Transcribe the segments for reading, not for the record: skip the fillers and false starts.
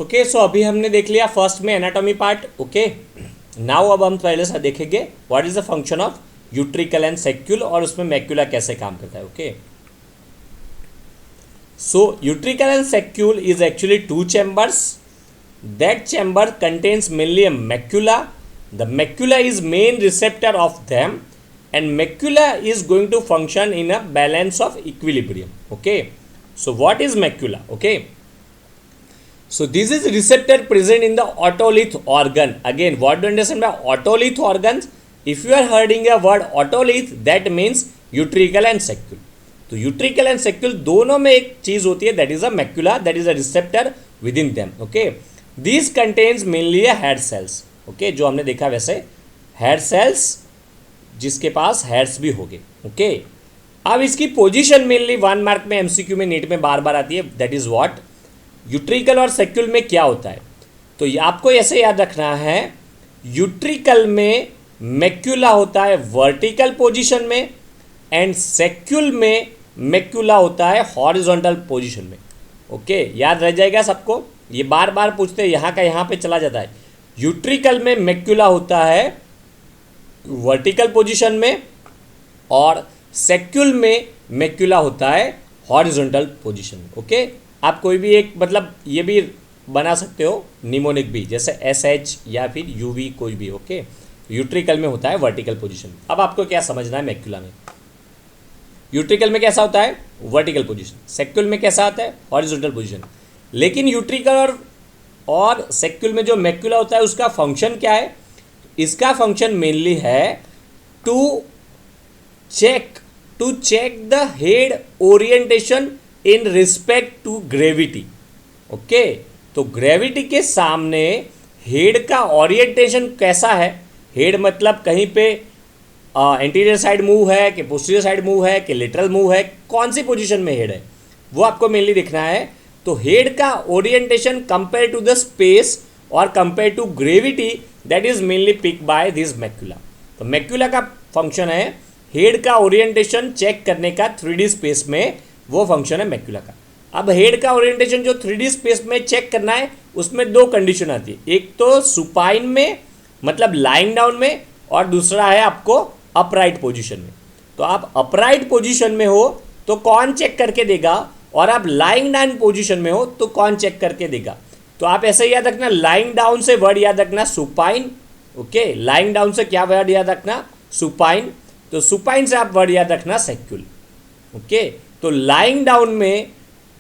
Okay, सो अभी हमने देख लिया फर्स्ट में एनाटॉमी पार्ट। ओके, नाउ अब हम पहले से देखेंगे what is the function of utricle and saccule और उसमें मैक्यूला कैसे काम करता है। Okay, so utricle and saccule is actually two chambers. That chamber contains mainly a macula. The macula is main receptor of them and macula is going to function in a balance of equilibrium. Okay, so what is macula? Okay, so this is receptor present in the otolith organ. Again, what do you understand by otolith organs? If you are hearing a word otolith, that means utricle and saccule. तो utricle and saccule दोनों में एक चीज होती है, that is a macula, that is a receptor within them. Okay, this contains mainly hair cells. Okay, जो हमने देखा वैसे हेयर सेल्स जिसके पास हेयर्स भी होंगे. ओके, अब इसकी पोजीशन मेनली 1 मार्क में एमसीक्यू में नीट में बार बार आती है, दैट इज व्हाट यूट्रिकल और सेक्यूल में क्या होता है. तो आपको ऐसे याद रखना है, यूट्रिकल में मैक्यूला होता है वर्टिकल पोजीशन में एंड सेक्यूल में मैक्यूला होता है हॉरिजॉन्टल पोजीशन में. ओके, याद रह जाएगा सबको, ये बार बार पूछते हैं, यहाँ का यहाँ पे चला जाता है. यूट्रिकल में मैक्यूला होता है वर्टिकल पोजीशन में और सेक्यूल में मैक्यूला होता है हॉरिजॉन्टल पोजीशन में. ओके, आप कोई भी एक मतलब ये भी बना सकते हो निमोनिक भी, जैसे SH या फिर UV कोई भी. ओके, यूट्रिकल में होता है वर्टिकल पोजीशन. अब आपको क्या समझना है, मैक्यूला में यूट्रिकल में कैसा होता है वर्टिकल पोजीशन, सेक्यूल में कैसा आता है हॉरिजॉन्टल पोजीशन. लेकिन यूट्रिकल और सेक्यूल में जो मैक्यूला होता है उसका फंक्शन क्या है, इसका फंक्शन मेनली है to check the head orientation in respect to gravity. Okay, तो ग्रेविटी के सामने हेड का ओरिएंटेशन कैसा है, हेड मतलब कहीं पे एंटीरियर साइड मूव है कि पोस्टीरियर साइड मूव है कि लेटरल मूव है, कौन सी पोजीशन में हेड है वो आपको मेनली दिखना है. तो हेड का orientation compare to the space और compare to gravity, that is mainly pick by this macula. तो मैक्यूला का फंक्शन है हेड का ओरिएंटेशन चेक करने का 3D स्पेस में, वो फंक्शन है मैक्यूला का. अब हेड का ओरिएंटेशन जो 3D स्पेस में चेक करना है उसमें दो कंडीशन आती है, एक तो सुपाइन में मतलब लाइंग डाउन में और दूसरा है आपको अपराइट पोजीशन में. तो आप अपराइट पोजीशन में हो तो कौन चेक करके देगा, और आप लाइंग डाउन पोजीशन में हो तो कौन चेक करके देगा. तो आप ऐसे याद रखना, लाइंग डाउन से वर्ड याद रखना सुपाइन. ओके, लाइंग डाउन से क्या वर्ड याद रखना, सुपाइन. तो सुपाइन से आप वर्ड याद रखना सेक्यूल. ओके, तो लाइंग डाउन में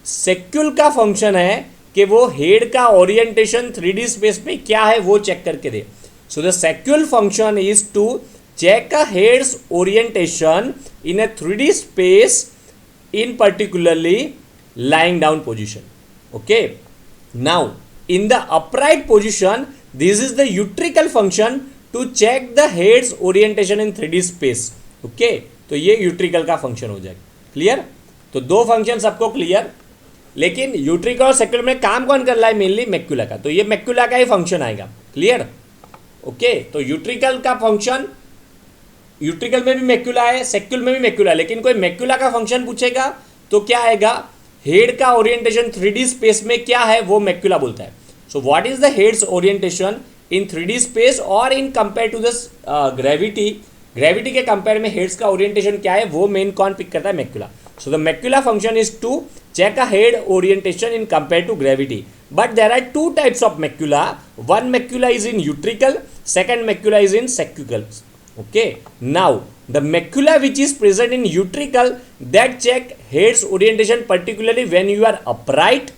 सेक्यूल का फंक्शन है कि वो हेड का ओरिएंटेशन 3D स्पेस में क्या है वो चेक करके दे. So the saccule function is to check a head's orientation in a 3D space in particularly lying down position. Okay, now in the upright position this is the utricle function to check the head's orientation in 3D space. Okay, तो ये utricle का function हो जाएगा. Clear, तो दो function सबको clear. लेकिन utricle और सेक्यूल में काम कौन कर रहा है, मेनली मैक्यूला का. तो ये मैक्यूला का ही फंक्शन आएगा. क्लियर. ओके, तो यूट्रिकल का फंक्शन, यूट्रिकल में भी मैक्यूला है सेक्यूल में भी मैक्यूला है, लेकिन कोई मैक्यूला का फंक्शन पूछेगा तो क्या आएगा, हेड का ओरिएंटेशन 3D स्पेस में क्या है वो मैक्यूला बोलता है. So what is the head's orientation in 3D space और in compare to the gravity, gravity के कंपेयर में हेड्स का ओरिएंटेशन क्या है वो मेन कौन पिक करता है, macula. So the macula function is to check a head orientation in compare to gravity. But there are two types of macula, one macula is in utricle, second macula is in saccule. Okay, now the macula which is present in utricle that check head's orientation particularly when you are upright,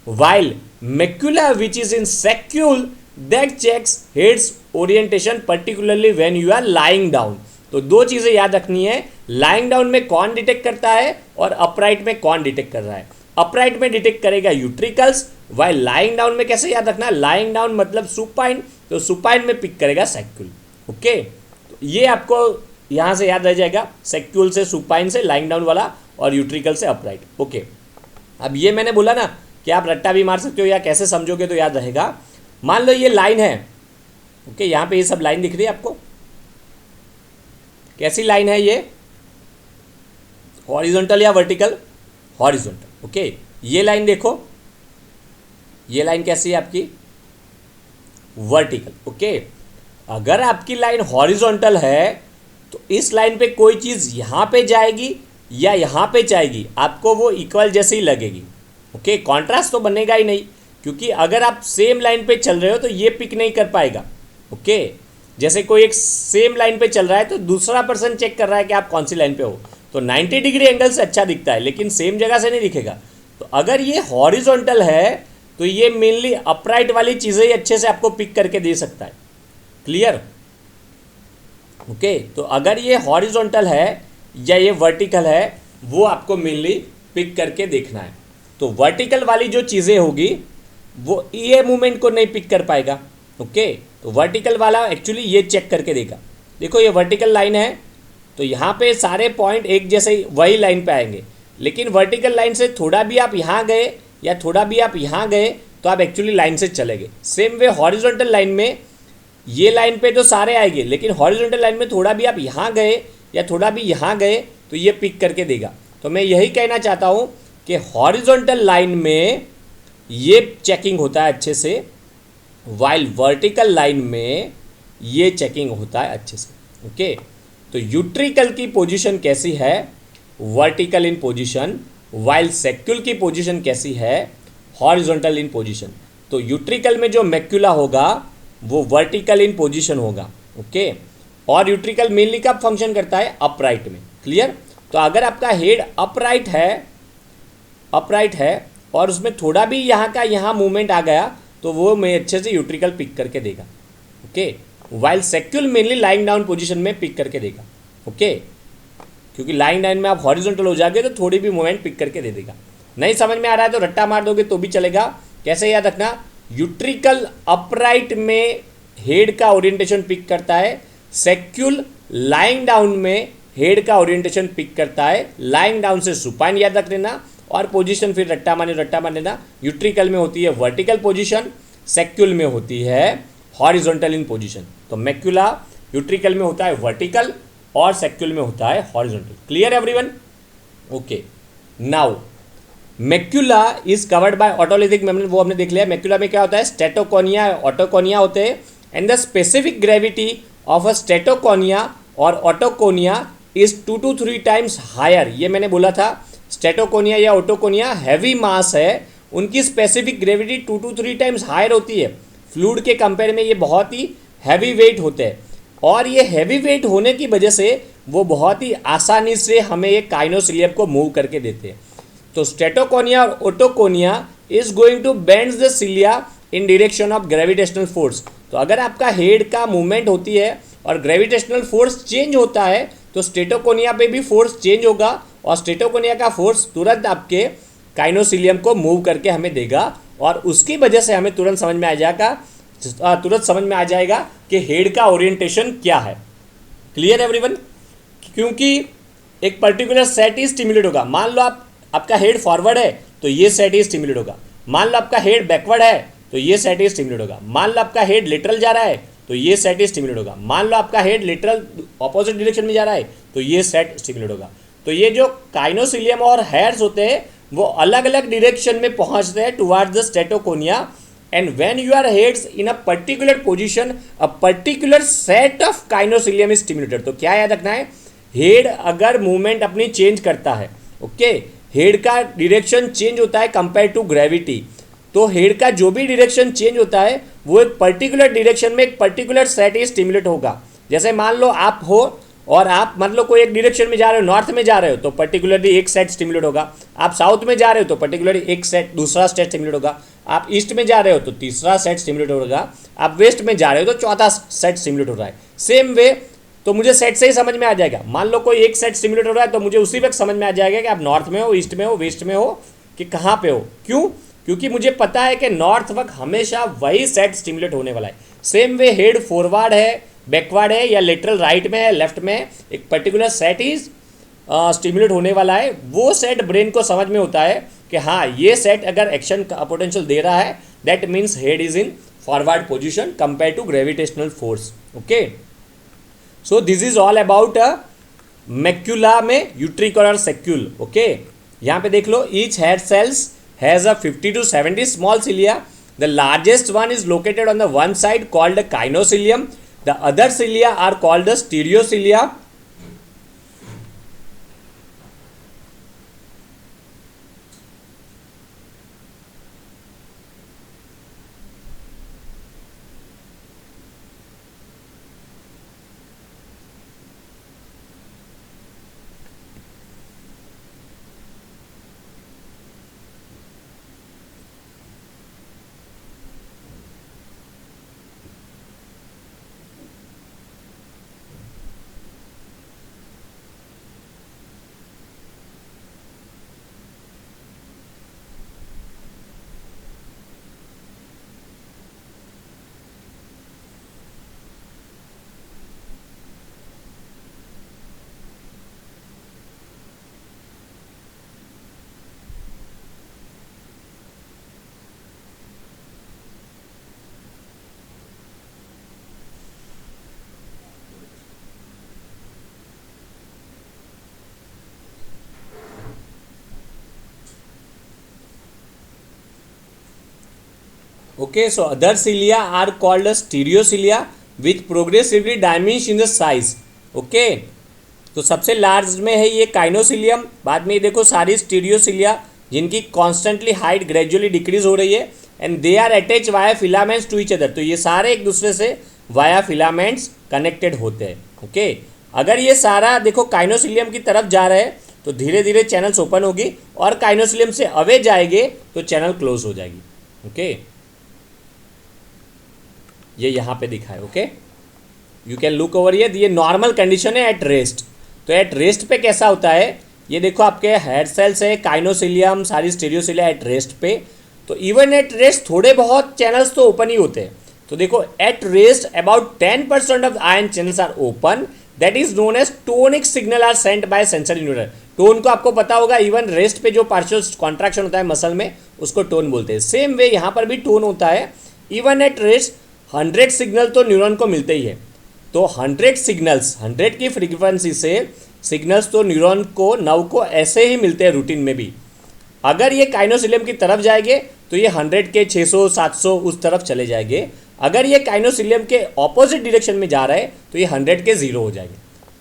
while macula which is in saccule that checks head's orientation particularly when you are lying down. तो दो चीज़ें याद रखनी है, lying down में कौन detect करता है और upright में कौन डिटेक्ट कर रहा है. upright में डिटेक्ट करेगा utricles, while lying down में कैसे याद रखना, lying down मतलब supine, तो supine में पिक करेगा saccule. ओके, ये आपको यहाँ से याद रह जाएगा, सेक्यूल से सुपाइन से लाइंग डाउन वाला और यूट्रिकल से अपराइट. ओके, अब ये मैंने बोला ना कि आप रट्टा भी मार सकते हो या कैसे समझोगे तो याद रहेगा. मान लो ये लाइन है. ओके, यहाँ पे ये सब लाइन दिख रही है आपको, कैसी लाइन है ये, हॉरिजॉन्टल या वर्टिकल, हॉरिजॉन्टल. ओके, ये लाइन देखो, ये लाइन कैसी है आपकी? वर्टिकल। ओके, अगर आपकी लाइन हॉरिजॉन्टल है तो इस लाइन पे कोई चीज़ यहाँ पे जाएगी या यहाँ पे जाएगी, आपको वो इक्वल जैसे ही लगेगी। ओके, कॉन्ट्रास्ट तो बनेगा ही नहीं, क्योंकि अगर आप सेम लाइन पे चल रहे हो तो ये पिक नहीं कर पाएगा। ओके, जैसे कोई एक सेम लाइन पे चल रहा है तो दूसरा पर्सन चेक कर रहा है कि आप कौन सी लाइन पे हो, तो 90 डिग्री एंगल से अच्छा दिखता है, लेकिन सेम जगह से नहीं दिखेगा। तो अगर ये हॉरिजॉन्टल है तो ये मेनली अपराइट वाली चीज़ें ही अच्छे से आपको पिक करके दे सकता है। क्लियर? ओके, तो अगर ये हॉरिजॉन्टल है या ये वर्टिकल है, वो आपको मेनली पिक करके देखना है। तो वर्टिकल वाली जो चीज़ें होगी वो ये मूवमेंट को नहीं पिक कर पाएगा। ओके, तो वर्टिकल वाला एक्चुअली ये चेक करके देगा। देखो ये वर्टिकल लाइन है तो यहाँ पे सारे पॉइंट एक जैसे वही लाइन पे आएंगे, लेकिन वर्टिकल लाइन से थोड़ा भी आप यहाँ गए या थोड़ा भी आप यहाँ गए तो आप एक्चुअली लाइन से चले गए। सेम वे हॉरिजॉन्टल लाइन में ये लाइन पे तो सारे आएंगे, लेकिन हॉरिजॉन्टल लाइन में थोड़ा भी आप यहाँ गए या थोड़ा भी यहाँ गए तो ये पिक करके देगा। तो मैं यही कहना चाहता हूँ कि हॉरिजॉन्टल लाइन में ये चेकिंग होता है अच्छे से, वाइल वर्टिकल लाइन में ये चेकिंग होता है अच्छे से। ओके, तो यूट्रिकल की पोजीशन कैसी है? वर्टिकल इन पोजीशन, वाइल सेक्युल की पोजीशन कैसी है? Horizontal in position. तो यूट्रिकल में जो मैक्यूला होगा वो वर्टिकल इन पोजीशन होगा। ओके, और यूट्रिकल मेनली कब फंक्शन करता है? अपराइट में। क्लियर? तो अगर आपका हेड अपराइट है और उसमें थोड़ा भी यहाँ का यहाँ मूवमेंट आ गया तो वो मैं अच्छे से यूट्रिकल पिक करके देगा। Okay, while saccule mainly lying down position में पिक करके देगा। ओके, क्योंकि लाइंग डाउन में आप हॉरिजॉन्टल हो जाओगे तो थोड़ी भी मूवमेंट पिक करके दे देगा। नहीं समझ में आ रहा है तो रट्टा मार दोगे तो भी चलेगा। कैसे याद रखना? यूट्रिकल अपराइट में हेड का ओरिएंटेशन पिक करता है, सेक्युल लाइंग डाउन में हेड का ओरिएंटेशन पिक करता है। लाइंग डाउन से सुपाइन याद रख लेना और पोजीशन फिर रट्टा मार लेना। यूट्रिकल में होती है वर्टिकल पोजीशन, सेक्युल में होती है हॉरिजॉन्टल इन पोजीशन। तो मैक्यूला यूट्रिकल में होता है वर्टिकल और सेक्युल में होता है horizontal. Clear everyone? Okay, now macula is covered by otolithic membrane, वो हमने देख लिया। मैक्यूला में क्या होता है? स्टेटोकोनिया, ऑटोकोनिया होते हैं, and the specific gravity of a statoconia और otoconia is 2 to 3 times higher. ये मैंने बोला था, स्टेटोकोनिया या ऑटोकोनिया हैवी मास है, उनकी specific gravity 2 to 3 times higher होती है। फ्लूइड के कंपेयर में ये बहुत ही हैवी वेट होते हैं, और ये हैवी वेट होने की वजह से वो बहुत ही आसानी से हमें ये काइनोसिलियम को मूव करके देते हैं। तो स्टेटोकोनिया और otoconia is going to bend the cilia in direction of gravitational force. तो अगर आपका हेड का मूवमेंट होती है और ग्रेविटेशनल फोर्स चेंज होता है तो स्टेटोकोनिया पे भी फोर्स चेंज होगा, और स्टेटोकोनिया का फोर्स तुरंत आपके काइनोसिलियम को मूव करके हमें देगा, और उसकी वजह से हमें तुरंत समझ में आ जाएगा कि हेड का ओरिएंटेशन क्या है। Clear everyone? क्योंकि एक पर्टिकुलर सेट ही स्टिमुलेट होगा। मान लो आपका हेड फॉरवर्ड है तो ये सेट ही स्टिमुलेट होगा। मान लो आपका हेड बैकवर्ड है तो ये सेट ही स्टिमुलेट होगा। मान लो आपका हेड लेटरल जा रहा है तो ये सेट ही स्टिमुलेट होगा। मान लो आपका हेड लेटरल ऑपोजिट डायरेक्शन में जा रहा है तो ये सेट स्टिमुलेट होगा। तो ये जो काइनोसिलियम और हेयर्स होते हैं वो अलग अलग डायरेक्शन में पहुंचते हैं towards the statoconia, and when your head's in a particular position a particular set of kinocilium is stimulated. तो क्या याद रखना है? हेड अगर मूवमेंट अपनी चेंज करता है, ओके, हेड का डायरेक्शन चेंज होता है कंपेयर टू ग्रेविटी, तो हेड का जो भी डायरेक्शन चेंज होता है वो एक पर्टिकुलर डायरेक्शन में एक पर्टिकुलर सेट ही स्टिमुलेट होगा। जैसे मान लो आप हो और आप मान लो कोई एक डायरेक्शन में जा रहे हो, नॉर्थ में जा रहे हो तो पर्टिकुलरली एक सेट स्टिमुलेट होगा। आप साउथ में जा रहे हो तो पर्टिकुलरली एक सेट दूसरा सेट स्टिमुलेट होगा। आप ईस्ट में जा रहे हो तो तीसरा सेट स्टिमुलेट होगा। आप वेस्ट में जा रहे हो तो चौथा सेट स्टिमुलेट हो रहा है। सेम वे तो मुझे सेट से ही समझ में आ जाएगा। मान लो कोई एक सेट स्टिमुलेट हो रहा है तो मुझे उसी वक्त समझ में आ जाएगा कि आप नॉर्थ में हो, ईस्ट में हो, वेस्ट में हो, कि कहाँ पे हो। क्यों? क्योंकि मुझे पता है कि नॉर्थ वक्त हमेशा वही सेट स्टिमुलेट होने वाला है। सेम वे हेड फॉरवर्ड है, बैकवर्ड है या लेटरल राइट में है, लेफ्ट में है, एक पर्टिकुलर सेट ही स्टिमुलेट होने वाला है। वो सेट ब्रेन को समझ में होता है कि हाँ ये सेट अगर एक्शन का पोटेंशियल दे रहा है, that means head is in forward position compare to gravitational force. Okay, so this is all about macula में यूट्रिकल और सेक्यूल। ओके, यहाँ पे देख लो, each head cells has a 50 to 70 small cilia the largest one is located on the one side called kinocilium, the other cilia are called the stereocilia. Okay, so other cilia are called as stereocilia which progressively diminish in the size. Okay, तो सबसे large में है ये काइनोसिलियम, बाद में ये देखो सारी स्टीरियोसिलिया जिनकी कॉन्स्टेंटली हाइट ग्रेजुअली डिक्रीज हो रही है, and they are attach via filaments to each other. तो ये सारे एक दूसरे से वाया फिलामेंट्स कनेक्टेड होते हैं. ओके, अगर ये सारा देखो काइनोसिलियम की तरफ जा रहा है तो धीरे धीरे चैनल्स ओपन होगी, और काइनोसिलियम से अवे जाएंगे तो चैनल क्लोज हो जाएगी. ओके, ये यहाँ पे दिखा है. Okay, you can look over ये नॉर्मल कंडीशन है एट रेस्ट. तो एट रेस्ट पे कैसा होता है, ये देखो आपके हेड सेल्स है, काइनोसिलियम, सारी स्टीरियोसिलिया एट रेस्ट पे. तो इवन एट रेस्ट थोड़े बहुत चैनल्स तो ओपन ही होते हैं. तो देखो at rest about 10% of ion channels are open, that is known as tonic signal are sent by sensory neuron. Tone को आपको पता होगा, इवन रेस्ट पे जो पार्शियल कॉन्ट्रैक्शन होता है मसल में उसको टोन बोलते हैं. सेम वे यहाँ पर भी टोन होता है. इवन एट रेस्ट 100 सिग्नल तो न्यूरॉन को मिलते ही है. तो 100 सिग्नल्स, 100 की फ्रीक्वेंसी से सिग्नल्स तो न्यूरॉन को, नव को ऐसे ही मिलते हैं रूटीन में भी. अगर ये काइनोसिलियम की तरफ जाएंगे तो ये 100 के 600 700 उस तरफ चले जाएंगे. अगर ये काइनोसिलियम के ऑपोजिट डायरेक्शन में जा रहा है तो ये 100 के 0 हो जाएंगे.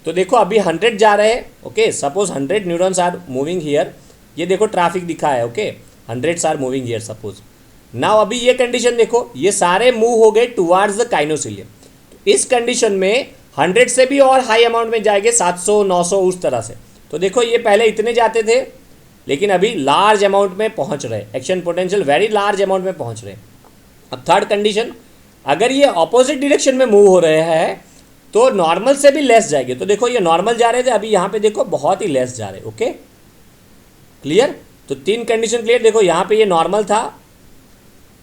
तो देखो अभी 100 जा रहे हैं. Okay, suppose 100 neurons are moving here. ये देखो ट्रैफिक दिखा है. Okay, 100 are moving here suppose. Now अभी ये कंडीशन देखो, ये सारे मूव हो गए टुवार्ड्स द काइनोसिलियम. इस कंडीशन में 100 से भी और हाई अमाउंट में जाएंगे, 700 900 उस तरह से. तो देखो ये पहले इतने जाते थे, लेकिन अभी लार्ज अमाउंट में पहुंच रहे, action potential very large amount में पहुंच रहे. अब थर्ड कंडीशन, अगर ये ऑपोजिट डायरेक्शन में मूव हो रहे हैं तो नॉर्मल से भी लेस जाएंगे. तो देखो ये नॉर्मल जा रहे थे, अभी यहाँ पे देखो बहुत ही लेस जा रहे. Okay, clear. तो 3 कंडीशन क्लियर. देखो यहाँ पे ये नॉर्मल था,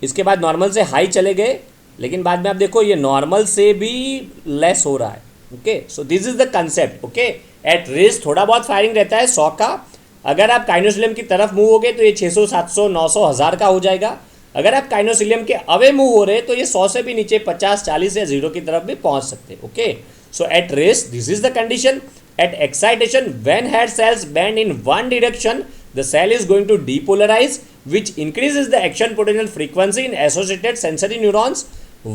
इसके बाद नॉर्मल से हाई चले गए, लेकिन बाद में आप देखो ये नॉर्मल से भी लेस हो रहा है. Okay, so this is the concept. Okay, at rest थोड़ा बहुत फायरिंग रहता है 100 का. अगर आप काइनोसिलियम की तरफ मूव हो गए तो ये 600 700 900 1000 का हो जाएगा. अगर आप काइनोसिलियम के अवे मूव हो रहे हैं तो ये 100 से भी नीचे 50 40 या 0 की तरफ भी पहुंच सकते हैं. Okay, so at rest this is the condition. At excitation when head cells bend in one direction the cell is going to depolarize, which increases the action potential frequency in associated sensory neurons,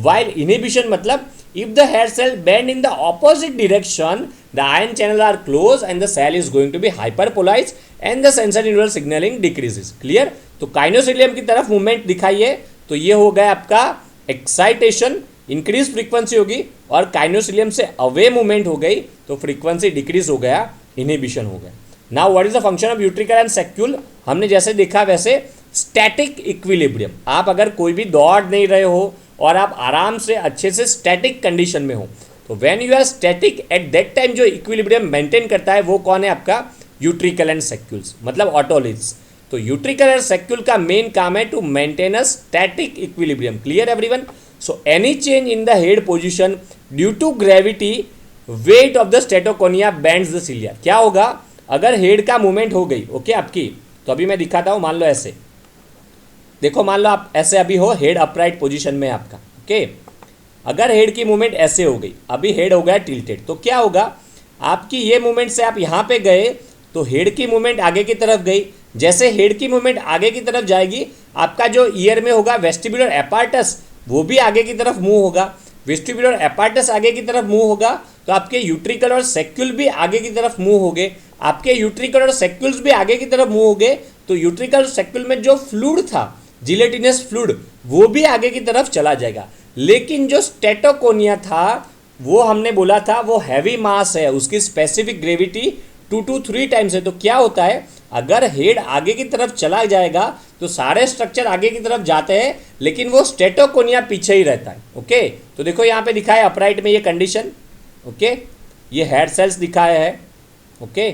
while inhibition matlab if the hair cell bend in the opposite direction the ion channel are closed and the cell is going to be hyperpolarized and the sensory neural signaling decreases. clear. तो काइनोसिलियम की तरफ movement दिखाइए, तो ये हो गया आपका excitation, increase frequency होगी, और काइनोसिलियम से अवे मूवमेंट हो गई तो फ्रीक्वेंसी डिक्रीज हो गया, इनहिबिशन हो गया. Now what is the function of utricle and saccule. हमने जैसे देखा वैसे स्टैटिक इक्विलिब्रियम. आप अगर कोई भी दौड़ नहीं रहे हो और आप आराम से अच्छे से स्टैटिक कंडीशन में हो, तो when you are static at that time जो इक्विलिब्रियम मेंटेन करता है वो कौन है, आपका यूट्रिकल एंड सेक्यूल्स, मतलब ऑटोलिथ्स. तो यूट्रिकल एंड सेक्यूल का मेन काम है to maintain a static equilibrium. Clear everyone. So any change in the head position due to gravity weight of the statoconia bends the cilia. क्या होगा अगर हेड का मूवमेंट हो गई, ओके आपकी, तो अभी मैं दिखाता हूँ. मान लो ऐसे देखो, मान लो आप ऐसे अभी हो, हेड अपराइट पोजीशन में आपका. ओके, अगर हेड की मूवमेंट ऐसे हो गई, अभी हेड हो गया टिल्टेड, तो क्या होगा आपकी ये मूवमेंट से आप यहाँ पे गए तो हेड की मूवमेंट आगे की तरफ गई. जैसे हेड की मूवमेंट आगे की तरफ जाएगी आपका जो ईयर में होगा वेस्टिबुलर एपार्टस वो भी आगे की तरफ मूव होगा। वेस्टिबुलर एपार्टस आगे की तरफ मूव होगा तो आपके यूट्रिकल और सेक्यूल भी आगे की तरफ मूव हो गए। आपके यूट्रिकल और सेक्यूल्स भी आगे की तरफ मूव हो गए तो यूट्रिकल सेक्यूल में जो फ्लूइड था, जिलेटिनस फ्लूइड, वो भी आगे की तरफ चला जाएगा। लेकिन जो स्टेटोकोनिया था वो हमने बोला था वो हैवी मास है, उसकी स्पेसिफिक ग्रेविटी 2 to 3 टाइम्स है। तो क्या होता है, अगर हेड आगे की तरफ चला जाएगा तो सारे स्ट्रक्चर आगे की तरफ जाते हैं लेकिन वो स्टेटोकोनिया पीछे ही रहता है। ओके, तो देखो यहाँ पे दिखा है अपराइट में ये कंडीशन। ओके, ये हेयर सेल्स दिखाया है। ओके,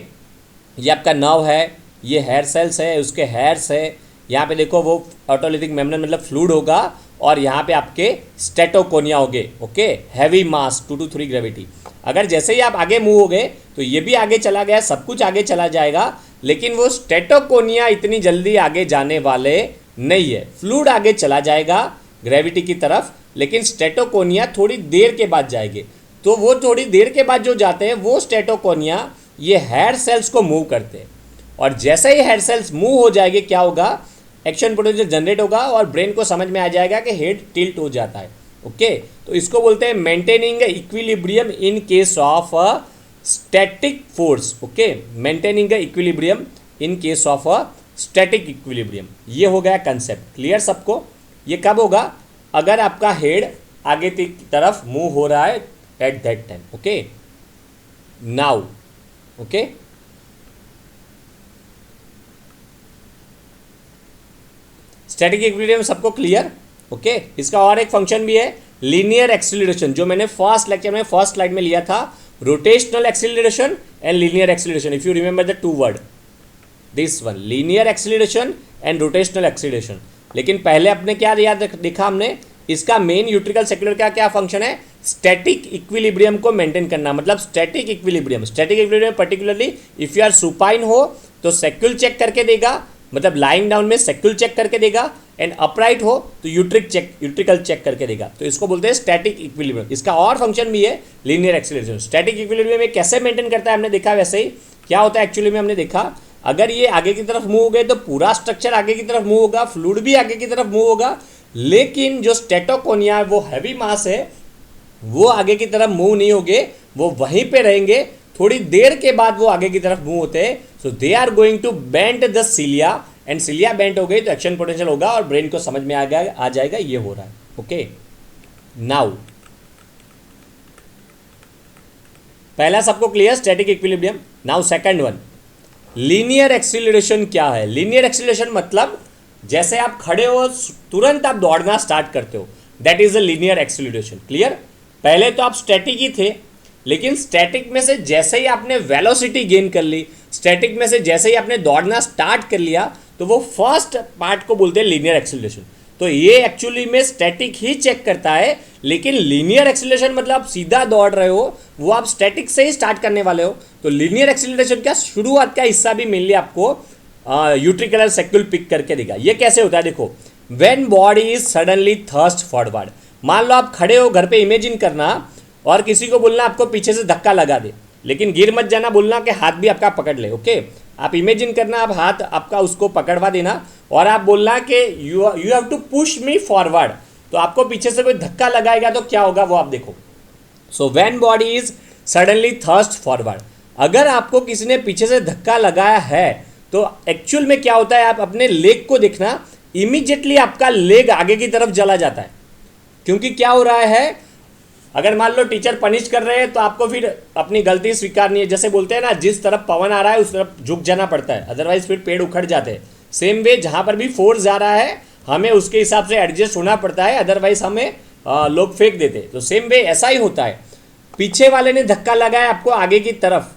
ये आपका नर्व है, ये हेयर सेल्स है, उसके हेयर्स है। यहाँ पे देखो वो ऑटोलिथिक मेम्ब्रेन मतलब फ्लूइड होगा और यहाँ पे आपके स्टेटोकोनिया हो गए। Okay, heavy mass 2 to 3 gravity. अगर जैसे ही आप आगे मूव हो गए तो ये भी आगे चला गया, सब कुछ आगे चला जाएगा, लेकिन वो स्टेटोकोनिया इतनी जल्दी आगे जाने वाले नहीं है। फ्लूइड आगे चला जाएगा ग्रेविटी की तरफ, लेकिन स्टेटोकोनिया थोड़ी देर के बाद जाएंगे। तो वो थोड़ी देर के बाद जो जाते हैं वो स्टेटोकोनिया ये हेयर सेल्स को मूव करते हैं, और जैसे ही हेयर सेल्स मूव हो जाएंगे क्या होगा, एक्शन पोटेंशियल जनरेट होगा और ब्रेन को समझ में आ जाएगा कि हेड टिल्ट हो जाता है। ओके, तो इसको बोलते हैं maintaining equilibrium in case of a static force. Okay, maintaining equilibrium in case of a static equilibrium, ये हो गया कंसेप्ट। क्लियर सबको? ये कब होगा, अगर आपका हेड आगे की तरफ मूव हो रहा है eight that time. Okay, now okay, static equilibrium सबको क्लियर? ओके, इसका और एक फंक्शन भी है लीनियर एक्सीलरेशन, जो मैंने फर्स्ट लेक्चर में फर्स्ट स्लाइड में लिया था, rotational acceleration and linear acceleration. If you remember the two word, this one, linear acceleration and rotational acceleration. लेकिन पहले अपने क्या याद देखा हमने, इसका मेन यूट्रिकल सेक्युलर का क्या फंक्शन है, स्टैटिक इक्विलिब्रियम को मेंटेन करना। मतलब static equilibrium particularly if you are supine हो तो सेक्युल चेक करके देगा, मतलब लाइंग डाउन में सेक्युल चेक करके देगा, एंड अपराइट हो तो यूट्रिकल चेक करके देगा। तो इसको बोलते हैं स्टैटिक इक्विलिब्रियम। इसका और फंक्शन भी है लीनियर एक्सीलरेशन। स्टैटिक इक्विलिब्रियम में कैसे मेंटेन करता है हमने देखा, वैसे ही क्या होता है एक्चुअली में हमने देखा, अगर ये आगे की तरफ मूव हो गए तो पूरा स्ट्रक्चर आगे की तरफ मूव होगा, फ्लूइड भी आगे की तरफ मूव होगा, लेकिन जो स्टेटोकोनिया है वो हैवी मास है, वो आगे की तरफ मूव नहीं होंगे, वो वहीं पे रहेंगे। थोड़ी देर के बाद वो आगे की तरफ मूव होते हैं, so they are going to bend the cilia, and cilia bend हो गई तो एक्शन पोटेंशियल होगा और ब्रेन को समझ में आ जाएगा ये हो रहा है। ओके, नाउ पहला सबको clear, static equilibrium. Now second one, linear acceleration क्या है? लीनियर एक्सीलरेशन मतलब जैसे आप खड़े हो तुरंत आप दौड़ना स्टार्ट करते हो, that is a linear acceleration. Clear? पहले तो आप स्टैटिक ही थे, लेकिन स्टैटिक में से जैसे ही आपने वेलोसिटी गेन कर ली, स्टैटिक में से जैसे ही आपने दौड़ना स्टार्ट कर लिया, तो वो फर्स्ट पार्ट को बोलते हैं लीनियर एक्सीलरेशन। तो ये एक्चुअली में स्टैटिक ही चेक करता है, लेकिन लीनियर एक्सीलरेशन मतलब आप सीधा दौड़ रहे हो, वो आप स्टैटिक से ही स्टार्ट करने वाले हो। तो लीनियर एक्सीलरेशन का शुरुआत का हिस्सा भी मेनली आपको यूट्रिकुलर सेक्युल पिक करके देगा। ये कैसे होता है देखो, when body is suddenly thrust forward. मान लो आप खड़े हो घर पे, इमेजिन करना, और किसी को बोलना आपको पीछे से धक्का लगा दे, लेकिन गिर मत जाना, बोलना कि हाथ भी आपका पकड़ ले। ओके, आप इमेजिन करना आप हाथ आपका उसको पकड़वा देना और आप बोलना कि you have to push me forward, तो आपको पीछे से कोई धक्का लगाएगा तो क्या होगा वो आप देखो। So when body is suddenly thrust forward, अगर आपको किसी ने पीछे से धक्का लगाया है तो एक्चुअल में क्या होता है, आप अपने लेग को देखना, इमीडिएटली आपका लेग आगे की तरफ चला जाता है। क्योंकि क्या हो रहा है, अगर मान लो टीचर पनिश कर रहे हैं तो आपको फिर अपनी गलती स्वीकार नहीं है, जैसे बोलते हैं ना, जिस तरफ पवन आ रहा है उस तरफ झुक जाना पड़ता है, अदरवाइज फिर पेड़ उखड़ जाते हैं। सेम वे जहाँ पर भी फोर्स जा रहा है हमें उसके हिसाब से एडजस्ट होना पड़ता है, अदरवाइज हमें लोग फेंक देते हैं। तो सेम वे ऐसा ही होता है, पीछे वाले ने धक्का लगाया आपको आगे की तरफ,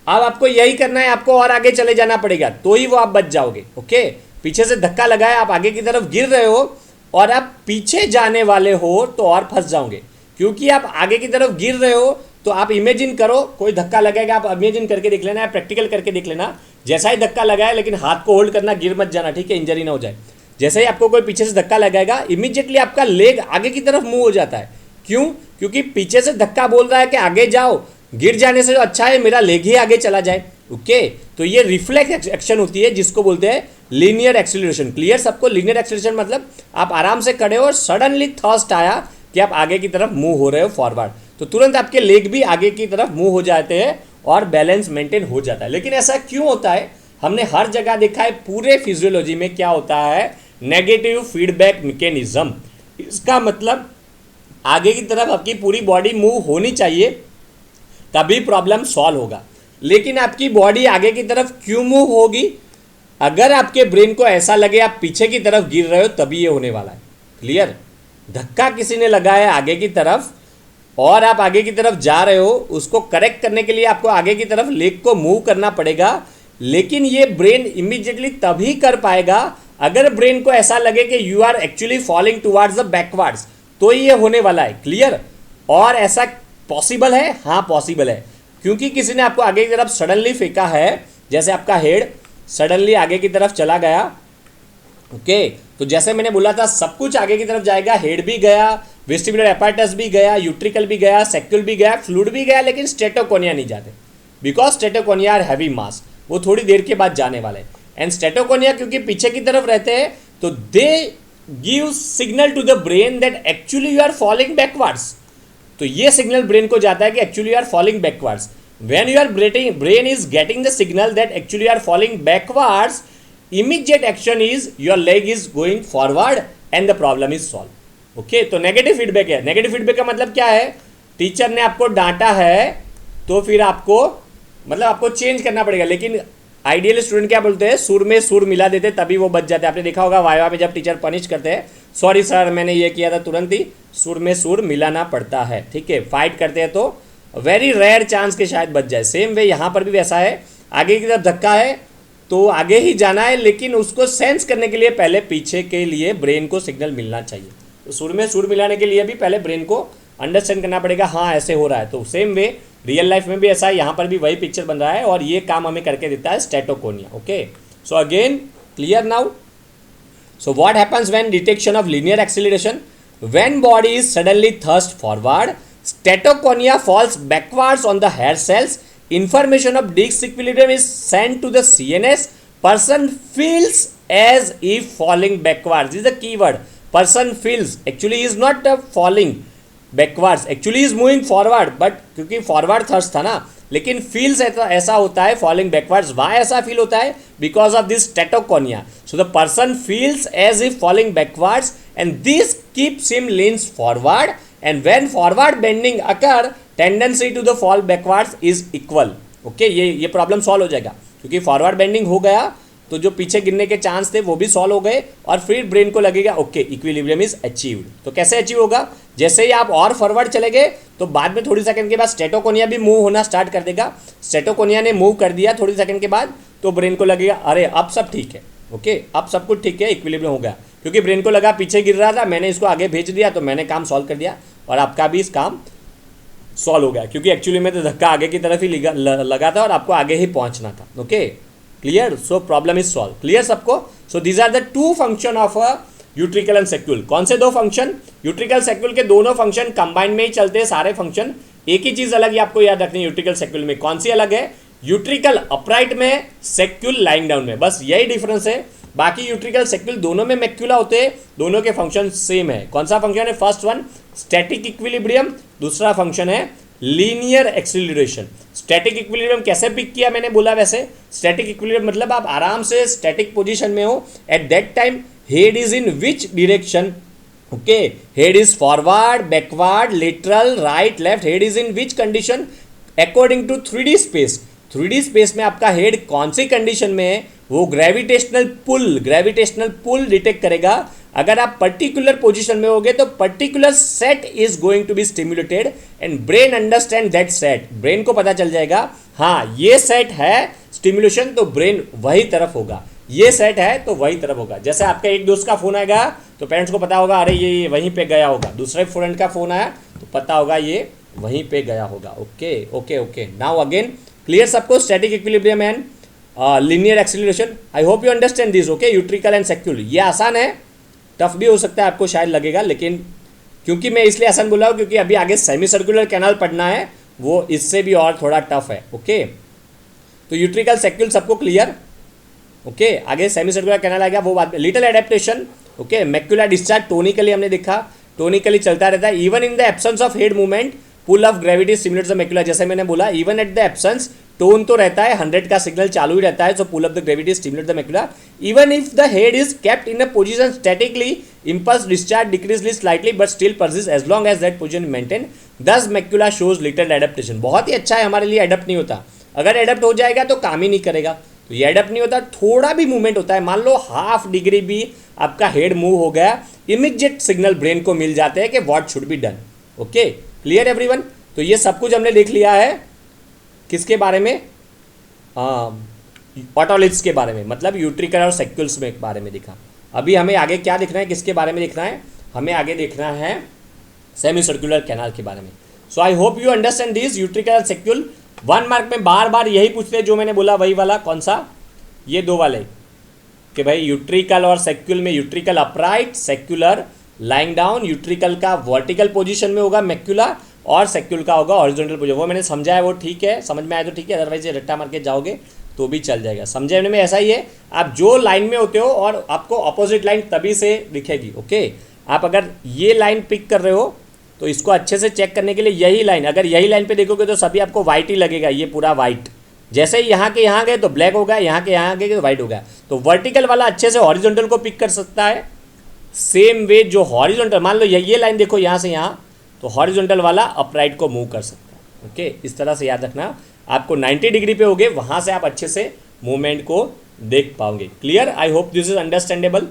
अब आपको यही करना है, आपको और आगे चले जाना पड़ेगा तो ही वो आप बच जाओगे। ओके, पीछे से धक्का लगाया, आप आगे की तरफ गिर रहे हो और आप पीछे जाने वाले हो तो और फंस जाओगे, क्योंकि आप आगे की तरफ गिर रहे हो। तो आप इमेजिन करो कोई धक्का लगेगा, आप इमेजिन करके देख लेना, प्रैक्टिकल करके देख लेना, जैसा ही धक्का लगाया, लेकिन हाथ को होल्ड करना, गिर मत जाना, ठीक है, इंजरी ना हो जाए। जैसे ही आपको कोई पीछे से धक्का लगाएगा, इमीडिएटली आपका लेग आगे की तरफ मूव हो जाता है। क्यों? क्योंकि पीछे से धक्का बोल रहा है कि आगे जाओ, गिर जाने से अच्छा है मेरा लेग ही आगे चला जाए। ओके, तो ये रिफ्लेक्स एक्शन होती है जिसको बोलते हैं लीनियर एक्सीलरेशन। क्लियर सबको? लीनियर एक्सीलरेशन मतलब आप आराम से खड़े हो और सडनली थर्स्ट आया कि आप आगे की तरफ मूव हो रहे हो फॉरवर्ड, तो तुरंत आपके लेग भी आगे की तरफ मूव हो जाते हैं और बैलेंस मेंटेन हो जाता है। लेकिन ऐसा क्यों होता है? हमने हर जगह देखा है, पूरे फिजियोलॉजी में क्या होता है, नेगेटिव फीडबैक मैकेनिज्म। इसका मतलब आगे की तरफ आपकी पूरी बॉडी मूव होनी चाहिए, तभी प्रॉब्लम सॉल्व होगा। लेकिन आपकी बॉडी आगे की तरफ क्यों मूव होगी? अगर आपके ब्रेन को ऐसा लगे आप पीछे की तरफ गिर रहे हो, तभी ये होने वाला है। क्लियर? धक्का किसी ने लगाया आगे की तरफ और आप आगे की तरफ जा रहे हो, उसको करेक्ट करने के लिए आपको आगे की तरफ लेग को मूव करना पड़ेगा। लेकिन ये ब्रेन इमीडिएटली तभी कर पाएगा अगर ब्रेन को ऐसा लगे कि you are actually falling towards the backwards, तो ये होने वाला है। क्लियर? और ऐसा पॉसिबल है? हाँ पॉसिबल है, क्योंकि किसी ने आपको आगे की तरफ सडनली फेंका है, जैसे आपका हेड सडनली आगे की तरफ चला गया। ओके, तो जैसे मैंने बोला था सब कुछ आगे की तरफ जाएगा, हेड भी गया, वेस्टिबुलर एपार्टस भी गया, यूट्रिकल भी गया, सेक्यूल भी गया, फ्लूइड भी गया, लेकिन स्टेटोकोनिया नहीं जाते, बिकॉज स्टेटोकोनिया आर हैवी मास, वो थोड़ी देर के बाद जाने वाले। एंड स्टेटोकोनिया क्योंकि पीछे की तरफ रहते हैं, तो they give signal to the brain that actually you are falling backwards. तो ये सिग्नल ब्रेन को जाता है कि actually you are falling backwards. When your brain is getting the signal that actually you are falling backwards, immediate action is your leg is going forward and the problem is solved। Okay, तो negative feedback है। Negative feedback का मतलब क्या है? Teacher ने आपको डांटा है तो फिर आपको मतलब आपको चेंज करना पड़ेगा। लेकिन आइडियल स्टूडेंट क्या बोलते हैं? सुर में सुर मिला देते तभी वो बच जाते हैं। आपने देखा होगा वाइवा में जब टीचर पनिश करते हैं, सॉरी सर मैंने ये किया था, तुरंत ही सुर में सुर मिलाना पड़ता है। ठीक है, फाइट करते हैं तो वेरी रेयर चांस के शायद बच जाए। सेम वे यहाँ पर भी वैसा है, आगे की तरफ धक्का है तो आगे ही जाना है, लेकिन उसको सेंस करने के लिए पहले पीछे के लिए ब्रेन को सिग्नल मिलना चाहिए। तो सुर में सुर मिलाने के लिए भी पहले ब्रेन को अंडरस्टैंड करना पड़ेगा, हाँ ऐसे हो रहा है। तो सेम वे रियल लाइफ में भी ऐसा है, यहाँ पर भी वही पिक्चर बन रहा है और ये काम हमें करके देता है statoconia. Okay, so again clear now? So what happens when detection of linear acceleration? When body is suddenly thrust forward, statoconia falls backwards on the hair cells, information of disc equilibrium is sent to the CNS, person feels as if falling backwards. This is the key word, person feels, actually is not falling backwards, actually is moving forward, but क्योंकि forward thrust था ना, लेकिन feels ऐसा होता है falling backwards। why ऐसा feel होता है? because of this statoconia, so the person feels as if falling backwards and this keeps him leans forward, and when forward bending occur, tendency to the fall backwards is equal. Okay, ये problem solve हो जाएगा, क्योंकि forward bending हो गया तो जो पीछे गिरने के चांस थे वो भी सॉल्व हो गए, और फिर ब्रेन को लगेगा ओके इक्विलिब्रियम इज अचीव्ड। तो कैसे अचीव होगा? जैसे ही आप और फॉरवर्ड चले गए तो बाद में थोड़ी सेकंड के बाद स्टेटोकोनिया भी मूव होना स्टार्ट कर देगा। स्टेटोकोनिया ने मूव कर दिया थोड़ी सेकंड के बाद, तो ब्रेन को लगेगा अरे अब सब ठीक है। ओके, अब सब कुछ ठीक है, इक्विलिब्रियम हो गया, क्योंकि ब्रेन को लगा पीछे गिर रहा था, मैंने इसको आगे भेज दिया तो मैंने काम सॉल्व कर दिया, और आपका भी इस काम सॉल्व हो गया, क्योंकि एक्चुअली में तो धक्का आगे की तरफ ही लगा था और आपको आगे ही पहुंचना था। Okay, clear? So problem is solve. Clear सबको? So these are the two function of utricle and saccule. कौन से दो फंक्शन? यूट्रिकल सेक्यूल के दोनों फंक्शन कंबाइंड में ही चलते हैं सारे फंक्शन। एक ही चीज अलग ही आपको याद रखनी है यूट्रिकल सेक्यूल में। कौन सी अलग है? यूट्रिकल अपराइट में, सेक्यूल लाइंग डाउन में, बस यही डिफरेंस है। बाकी यूट्रिकल सेक्यूल दोनों में मैक्यूला होते हैं, दोनों के फंक्शन सेम है। कौन सा फंक्शन है? फर्स्ट वन स्टैटिक इक्विलिब्रियम, दूसरा फंक्शन है लीनियर एक्सीलरेशन। स्टैटिक इक्विलिब्रियम कैसे पिक किया मैंने बोला, वैसे स्टैटिक इक्विलिब्रियम मतलब आप आराम से स्टैटिक पोजीशन में हो, at that time head is in which direction? Okay, head is forward, backward, lateral, right, left, head is in which condition? According to 3D space. 3D space में आपका head कौन सी condition में है वो gravitational pull detect करेगा। अगर आप particular position में होगे तो particular set is going to be stimulated and brain understand that set. Brain को पता चल जाएगा हाँ ये सेट है स्टिम्युलेशन, तो ब्रेन वही तरफ होगा, ये सेट है तो वही तरफ होगा। जैसे आपका एक दोस्त का फोन आएगा तो पेरेंट्स को पता होगा अरे ये वहीं पे गया होगा, दूसरे फ्रेंड का फोन आया तो पता होगा ये वहीं पे गया होगा। Okay okay okay, now again clear सबको? Static equilibrium and linear acceleration. I hope you understand this. Okay, utricle and saccule, ये आसान है, टफ भी हो सकता है आपको शायद लगेगा, लेकिन क्योंकि मैं इसलिए आसान बोला हूँ क्योंकि अभी आगे सेमी सर्कुलर कैनाल पढ़ना है, वो इससे भी और थोड़ा टफ है। ओके, तो यूट्रिकल सेक्यूल सबको क्लियर? ओके आगे सेमी सर्कुलर कैनाल आ गया, वो बात little adaptation. Okay macular discharge tonically हमने देखा, टोनिकली चलता रहता है even in the absence of head movement, pull of gravity similar the macular, जैसे मैंने बोला even at the absence tone तो रहता है, 100 का सिग्नल चालू ही रहता है, so pull of the gravity stimulate the macular even if the head is kept in a position statically, impulse discharge decreases slightly but still persists as long as that position maintained, thus macula shows little adaptation। बहुत ही अच्छा है, हमारे लिए adapt नहीं होता, अगर adapt हो जाएगा तो काम ही नहीं करेगा, तो ये एडप्ट नहीं होता, थोड़ा भी मूवमेंट होता है, मान लो हाफ डिग्री भी आपका हेड मूव हो गया, इमीडिएट सिग्नल ब्रेन को मिल जाते हैं कि what should be done. Okay clear everyone, तो ये सब कुछ हमने देख लिया है किसके बारे में, ऑटोलिथ्स के बारे में, मतलब यूट्रिकल और सेक्युल्स में बारे में दिखा। अभी हमें आगे क्या देखना है, किसके बारे में देखना है, हमें आगे देखना है सेमी सर्कुलर कैनाल के बारे में। So I hope you understand this utricle और सेक्युल। 1 मार्क में बार बार यही पूछते हैं जो मैंने बोला, वही वाला कौन सा, ये 2 वाले कि भाई यूट्रिकल और सेक्युल में, utricle upright, secular lying down, utricle का वर्टिकल पोजीशन में होगा मैक्युला और सेक्युल का होगा हॉरिजॉन्टल पोजीशन। वो मैंने समझा है, वो ठीक है, समझ में आया तो ठीक है, अदरवाइज ये रट्टा मार के जाओगे तो भी चल जाएगा। समझने में ऐसा ही है, आप जो लाइन में होते हो और आपको अपोजिट लाइन तभी से दिखेगी। ओके आप अगर ये लाइन पिक कर रहे हो तो इसको अच्छे से चेक करने के लिए यही लाइन, अगर यही लाइन पे देखोगे तो सभी आपको वाइट ही लगेगा, ये पूरा वाइट, जैसे ही यहाँ के यहाँ गए तो ब्लैक हो गया, यहाँ के यहाँ गए तो वाइट हो गया। तो वर्टिकल वाला अच्छे से हॉरिजॉन्टल को पिक कर सकता है, सेम वे जो हॉरिजॉन्टल, मान लो ये लाइन देखो यहाँ से यहाँ, तो हॉरिजॉन्टल वाला अपराइट को मूव कर सकता है। ओके इस तरह से याद रखना, आपको 90 डिग्री पे होगे, वहाँ से आप अच्छे से मूवमेंट को देख पाओगे। Clear, I hope this is understandable.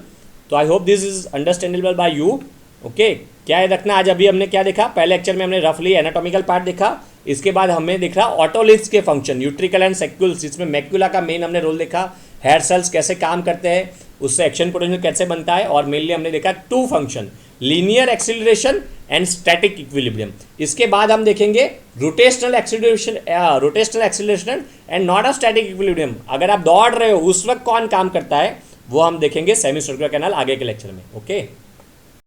तो I hope this is understandable by you. Okay क्या याद रखना, आज अभी हमने क्या देखा, पहले लेक्चर में हमने रफली एनाटॉमिकल पार्ट देखा, इसके बाद हमें दिख रहा ऑटोलिथ्स के फंक्शन, यूट्रिकल एंड सेक्युल्स, इसमें मैक्युला का मेन हमने रोल देखा, हेयर सेल्स कैसे काम करते हैं, उससे एक्शन पोटेंशियल कैसे बनता है, और मेनली हमने देखा 2 function, linear acceleration and static equilibrium. इसके बाद हम देखेंगे rotational acceleration and not a static equilibrium, अगर आप दौड़ रहे हो उस वक्त कौन काम करता है, वो हम देखेंगे सेमी सर्कुलर कैनाल आगे के लेक्चर में। ओके